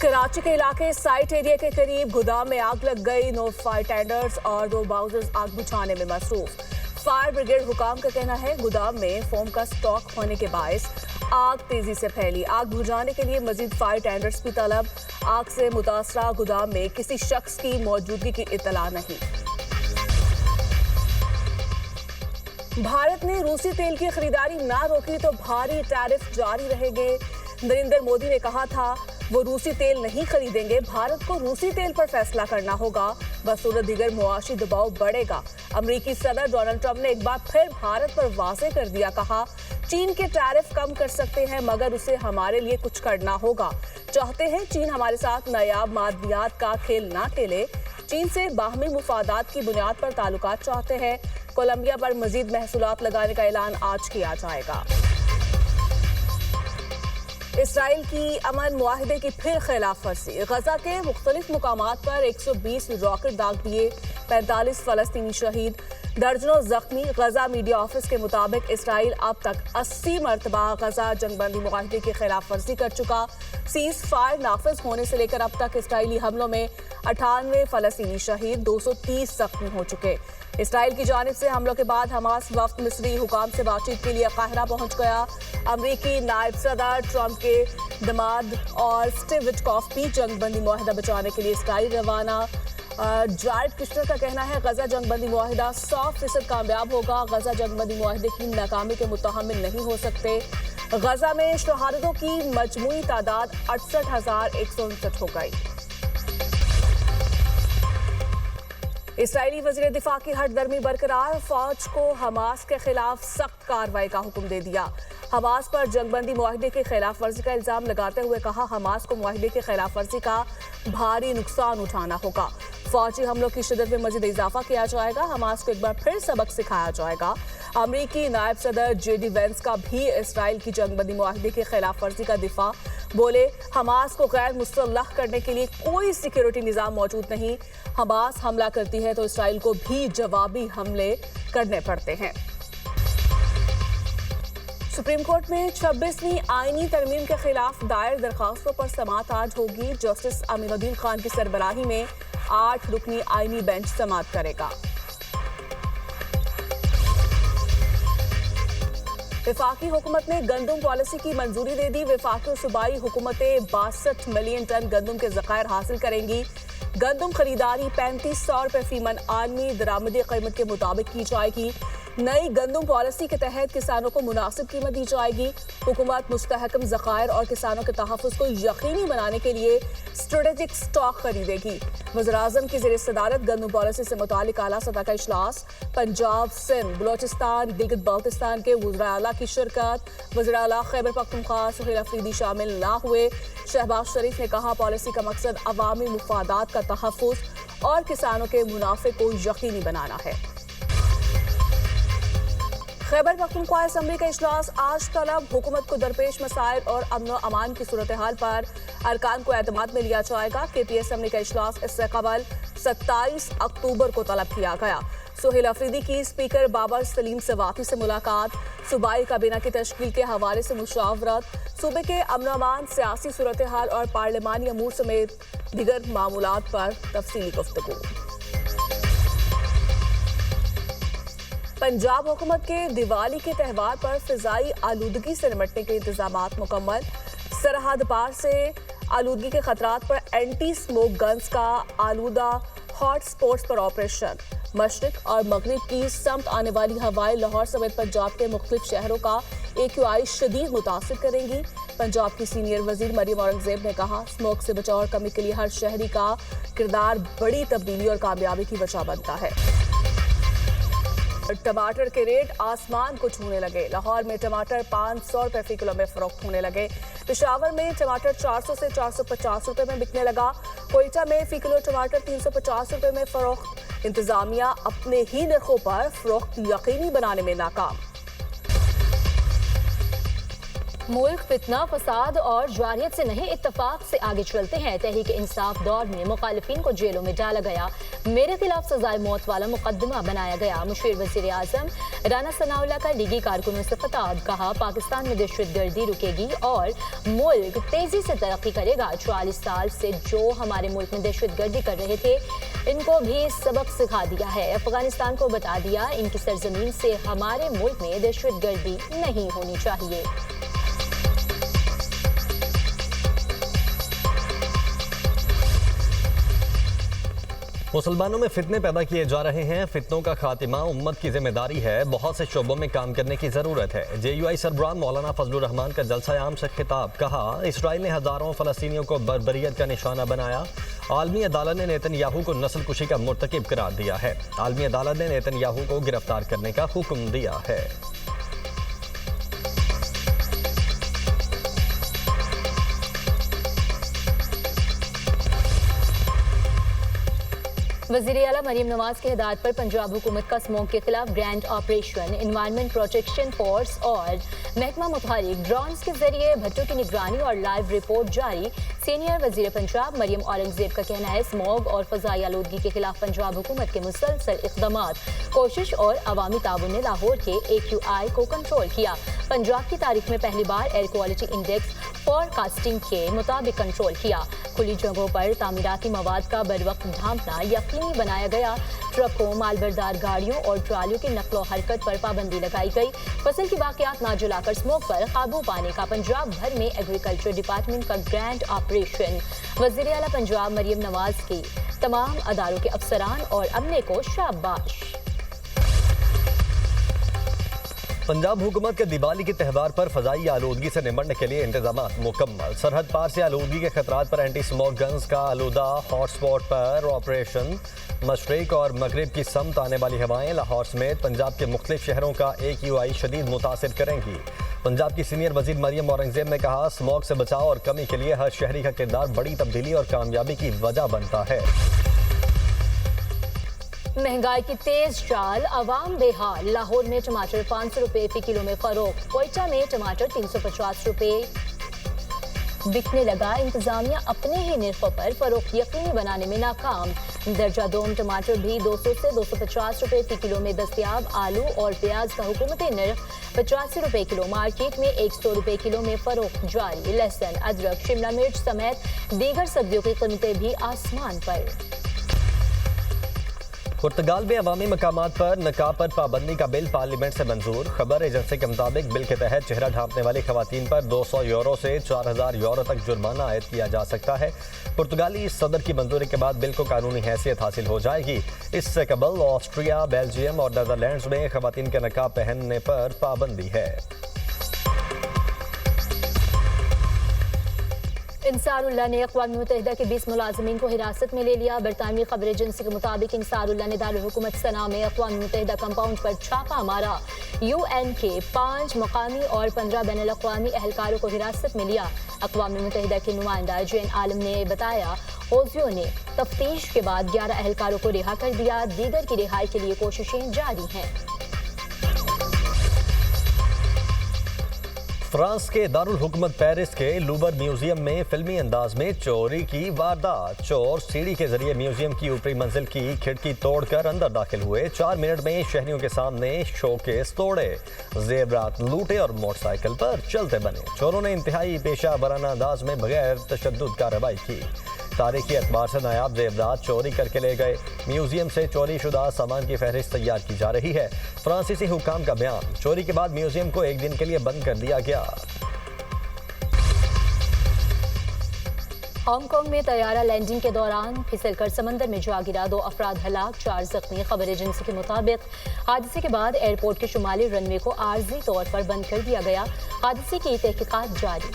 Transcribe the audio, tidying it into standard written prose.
कराची के इलाके site area के करीब गोदाम में आग लग गई। 9 फायर टेंडर्स और 2 बाउजर्स आग बुझाने में मसरूफ। फायर ब्रिगेड हुकाम का कहना है गोदाम में फोम का स्टॉक होने के बायस आग तेजी से फैली। आग बुझाने के लिए मजीद फायर टेंडर्स की तलब। आग से मुतासरा गोदाम में किसी शख्स की मौजूदगी की इत्तला नहीं। भारत ने रूसी तेल की खरीदारी ना रोकी तो भारी टैरिफ जारी रहेंगे। नरेंद्र मोदी ने कहा था वो रूसी तेल नहीं खरीदेंगे। भारत को रूसी तेल पर फैसला करना होगा, बसूरत दीगर मुआशी दबाव बढ़ेगा। अमेरिकी सदर डोनाल्ड ट्रंप ने एक बार फिर भारत पर वाजे कर दिया, कहा चीन के टैरिफ कम कर सकते हैं मगर उसे हमारे लिए कुछ करना होगा। चाहते हैं चीन हमारे साथ नायाब मादनियात का खेल ना खेले। चीन से बाहमी मुफादात की बुनियाद पर ताल्लुकात चाहते हैं। कोलंबिया पर मजीद महसूलात लगाने का ऐलान आज किया जाएगा। इसराइल की अमन मुआहिदे की फिर खिलाफ वर्जी। गजा के मुख्तलिफ मुकामात पर 120 रॉकेट दाग दिए, 45 फलस्तीनी शहीद, दर्जनों जख्मी। गजा मीडिया ऑफिस के मुताबिक इसराइल अब तक 80 मरतबा गजा जंगबंदी मुआहिदे की खिलाफ वर्जी कर चुका। सीज फायर नाफिज होने से लेकर अब तक इसराइली हमलों में 98 फलस्तीनी शहीद, 230 जख्मी हो चुके। इसराइल की जानिब से हमलों के बाद हमास वफ्द मिस्री हुकाम से बातचीत के लिए काहिरा पहुंच गया। अमरीकी नायब सदर ट्रंप के दमाद और स्टीव विटकॉफ भी जंगबंदी मुआहिदा बचाने के लिए इसराइल रवाना। जारेड कुशनर का कहना है गजा जंगबंदी मुआहिदा 100% कामयाब होगा। गजा जंगबंदी मुआहिदे की नाकामी के मुतहम्मिल नहीं हो सकते। गजा में शहादतों की मजमूई तादाद 68,159 हो गई। इसराइली वज़ीर दिफा की हटदर्मी बरकरार। फौज को हमास के खिलाफ सख्त कार्रवाई का हुक्म दे दिया। हमास पर जंगबंदी मुआहिदे की खिलाफ वर्जी का इल्जाम लगाते हुए कहा हमास को मुआहिदे की खिलाफ वर्जी का भारी नुकसान उठाना होगा। फौजी हमलों की शिद्दत में मजीद इजाफा किया जाएगा। हमास को एक बार फिर सबक सिखाया जाएगा। अमरीकी नायब सदर JD वेंस का भी इसराइल की जंगबंदी मुआहिदे की खिलाफ वर्जी का दिफा। बोले हमास को गैर मुसल्लह करने के लिए कोई सिक्योरिटी निज़ाम मौजूद नहीं। हमास हमला करती है तो इसराइल को भी जवाबी हमले करने पड़ते हैं। सुप्रीम कोर्ट में 26वीं आईनी तरमीम के खिलाफ दायर दरखास्तों पर समाअत आज होगी। जस्टिस अमीनुद्दीन खान की सरबराही में 8 रुकनी आईनी बेंच समाअत करेगा। विफाकी हुकूमत ने गंदम पॉलिसी की मंजूरी दे दी। विफाकी और सूबाई हुकूमतें 62 मिलियन टन गंदम के ज़खायर हासिल करेंगी। गंदम खरीदारी 3500 रुपये फी मन आलमी दरामदी कीमत के मुताबिक की जाएगी। नई गंदम पॉलिसी के तहत किसानों को मुनासिब कीमत दी जाएगी। हुकूमत मुस्तहकम ज़खायर और किसानों के तहफ़्फ़ुज़ को यकीनी बनाने के लिए स्ट्रेटेजिक स्टॉक खरीदेगी। वज़ीर-ए-आज़म की ज़ेर सदारत गंदम पॉलिसी से मुतालिक आला सतह का इजलास। पंजाब, सिंध, बलोचिस्तान, गिलगित बाल्टिस्तान के वज़ीर आला की शिरकत। वज़ीर आला खैबर पख्तूनख्वा सुहेल अफरीदी शामिल ना हुए। शहबाज शरीफ ने कहा पॉलिसी का मकसद अवामी मुफादात का तहफ़्फ़ुज़ और किसानों के मुनाफे को यकीनी बनाना है। खैबर पख्तूनख्वा असम्बली का इजलास आज तलब। हुकूमत को दरपेश मसाइल और अमन व अमान की सूरत हाल पर अरकान को एतमाद में लिया जाएगा। KPA असम्बली का इजलास इससे कबल 27 अक्टूबर को तलब किया गया। सुहेल अफरीदी की स्पीकर बाबर सलीम सवाती से मुलाकात। सूबाई काबीना की तश्कील के हवाले से मुशावरत। सूबे के अमन अमान, सियासी सूरत हाल और पार्लिमानी अमूर समेत दीगर मामूलात पर तफसीली गुफ्तगू। पंजाब हुकूमत के दिवाली के त्यौहार पर फिजाई आलूदगी से निपटने के इंतजामात मुकम्मल। सरहद पार से आलूदगी के खतरात पर एंटी स्मोक गन्स का आलूदा हॉट स्पॉट्स पर ऑपरेशन। मशरिक और मगरिब की समत आने वाली हवाएं लाहौर समेत पंजाब के मुख्तलिफ शहरों का AQI शदीद मुतासिर करेंगी। पंजाब की सीनियर वजीर मरियम औरंगजेब ने कहा स्मोक से बचाव और कमी के लिए हर शहरी का किरदार बड़ी तब्दीली और कामयाबी की वजह बनता है। टमाटर के रेट आसमान को छूने लगे। लाहौर में टमाटर 500 रुपये फी किलो में फरोख्त होने लगे। पेशावर में टमाटर 400 से 450 रुपये में बिकने लगा। कोयटा में फी किलो टमाटर 350 रुपये में फरोख्त। इंतजामिया अपने ही नरखों पर फरोख्त यकीनी बनाने में नाकाम। मुल्क फितना, फसाद और जारियत से नहीं इत्तफाक से आगे चलते हैं। तहरीक इंसाफ दौर में मुखालिफिन को जेलों में डाला गया। मेरे खिलाफ सजाए मौत वाला मुकदमा बनाया गया। मुशीर वजीर आजम राना सनाउल्लाह का लीगी कारकुनों से खिताब। कहा, पाकिस्तान में दहशतगर्दी रुकेगी और मुल्क तेजी से तरक्की करेगा। 44 साल से जो हमारे मुल्क में दहशतगर्दी कर रहे थे, इनको भी सबक सिखा दिया है। अफगानिस्तान को बता दिया, इनकी सरजमीन से हमारे मुल्क में दहशतगर्दी नहीं होनी चाहिए। मुसलमानों में फितने पैदा किए जा रहे हैं। फितनों का खात्मा उम्मत की जिम्मेदारी है। बहुत से शोबों में काम करने की जरूरत है। JUI सरबराह मौलाना फजलुर रहमान का जलसा आम से खिताब। कहा, इसराइल ने हजारों फलस्तीनियों को बर्बरियत का निशाना बनाया। आलमी अदालत ने नेतन्याहू को नस्ल कुशी का मुर्तकिब करार दिया है। आलमी अदालत ने नेतन्याहू को गिरफ्तार करने का हुक्म दिया है। वज़ीर आला मरियम नवाज की हिदायत पर पंजाब हुकूमत का स्मोक के खिलाफ grand operation, environment protection force और महकमा मुतहरिक ड्रोन्स के जरिए भट्टों की निगरानी और लाइव रिपोर्ट जारी। सीनियर वजीर पंजाब मरियम औरंगजेब का कहना है, स्मोग और फजाई आलूदगी के खिलाफ पंजाब हुकूमत के मुसलसल इक़दामात, कोशिश और अवामी ताउन ने लाहौर के AQI को कंट्रोल किया। पंजाब की तारीख में पहली बार एयर क्वालिटी इंडेक्स फोरकास्टिंग के मुताबिक कंट्रोल किया। खुली जगहों पर तामीराती मवाद का बरवक्त ढांपना यकीनी बनाया गया। ट्रकों, मालबरदार गाड़ियों और ट्रालियों की नकलो हरकत पर पाबंदी लगाई गई। फसल की बाकियात ना जलाकर स्मोक पर काबू पाने का पंजाब भर में एग्रीकल्चर डिपार्टमेंट का ग्रैंड ऑपरेशन। वज़ीर आला पंजाब मरियम नवाज की तमाम अदारों के अफसरान और अमले को शाबाश। पंजाब हुकूमत के दिवाली के त्यौहार पर फजाई आलूदगी से निपटने के लिए इंतजाम मुकम्मल। सरहद पार से आलूदगी के खतरात पर एंटी स्मोक गन्स का आलूदा हॉटस्पॉट पर ऑपरेशन। मशरिक और मगरिब की समत आने वाली हवाएं लाहौर समेत पंजाब के मुख्तलिफ शहरों का AQI शदीद मुतासिर करेंगी। पंजाब की सीनियर वजीर मरियम औरंगजेब ने कहा, स्मोक से बचाव और कमी के लिए हर शहरी का किरदार बड़ी तब्दीली और कामयाबी की वजह बनता है। महंगाई की तेज चाल, अवाम बेहाल। लाहौर में टमाटर 500 रुपए फी किलो में फरोख्त। कोयटा में टमाटर 350 रुपए बिकने लगा। इंतजामिया अपने ही निर्खों पर फरोख्त यकीनी बनाने में नाकाम। दर्जा दोम टमाटर भी 200 से 250 रुपए फी किलो में दस्तियाब। आलू और प्याज का हुकूमती निर्ख 85 रुपए किलो। मार्केट में 100 रुपए किलो में फरोख्त जारी। लहसुन, अदरक, शिमला मिर्च समेत दीगर सब्जियों की कीमतें भी आसमान पर। पुर्तगाल में अवामी मकामात पर नकाब पर पाबंदी का बिल पार्लियामेंट से मंजूर। खबर एजेंसी के मुताबिक बिल के तहत चेहरा ढांपने वाली खवातीन पर 200 यूरो से 4000 यूरो तक जुर्माना आयद किया जा सकता है। पुर्तगाली सदर की मंजूरी के बाद बिल को कानूनी हैसियत हासिल हो जाएगी। इससे कबल ऑस्ट्रिया, बेल्जियम और नीदरलैंड्स में खवातीन के नकाब पहनने पर पाबंदी है। इंसारुल्लाह ने अक़वाम मुत्तहिदा के 20 मुलाजमीन को हिरासत में ले लिया। बरतानवी खबर एजेंसी के मुताबिक इंसारुल्लाह ने दारुल हुकूमत सना में अक़वाम मुत्तहिदा कंपाउंड पर छापा मारा। UN के 5 मकामी और 15 बैनुल अक़वामी एहलकारों को हिरासत में लिया। अक़वाम मुत्तहिदा के नुमाइंदा जैन आलम ने बताया, होजियों ने तफ्तीश के बाद 11 एहलकारों को रिहा कर दिया। दीगर की रिहाई के लिए कोशिशें जारी हैं। फ्रांस के दारुल हुकूमत पेरिस के लूवर म्यूजियम में फिल्मी अंदाज में चोरी की वारदात। चोर सीढ़ी के जरिए म्यूजियम की ऊपरी मंजिल की खिड़की तोड़कर अंदर दाखिल हुए। 4 मिनट में शहरियों के सामने शोकेस तोड़े, जेवरात लूटे और मोटरसाइकिल पर चलते बने। चोरों ने इंतहाई पेशा वराना अंदाज में बगैर तशद्दुद कार्रवाई की। तारीखी एतबार से नायाब जेवरात चोरी करके ले गए। म्यूजियम से चोरी शुदा सामान की फहरिस्त तैयार की जा रही है। फ्रांसीसी हुक्काम का बयान, चोरी के बाद म्यूजियम को 1 दिन के लिए बंद कर दिया गया। हांगकांग में तैयारा लैंडिंग के दौरान फिसलकर समंदर में जा गिरा। 2 अफराद हलाक, 4 जख्मी। खबर एजेंसी के मुताबिक हादसे के बाद एयरपोर्ट के शुमाली रनवे को आर्जी तौर पर बंद कर दिया गया। हादसे की तहकीकात जारी।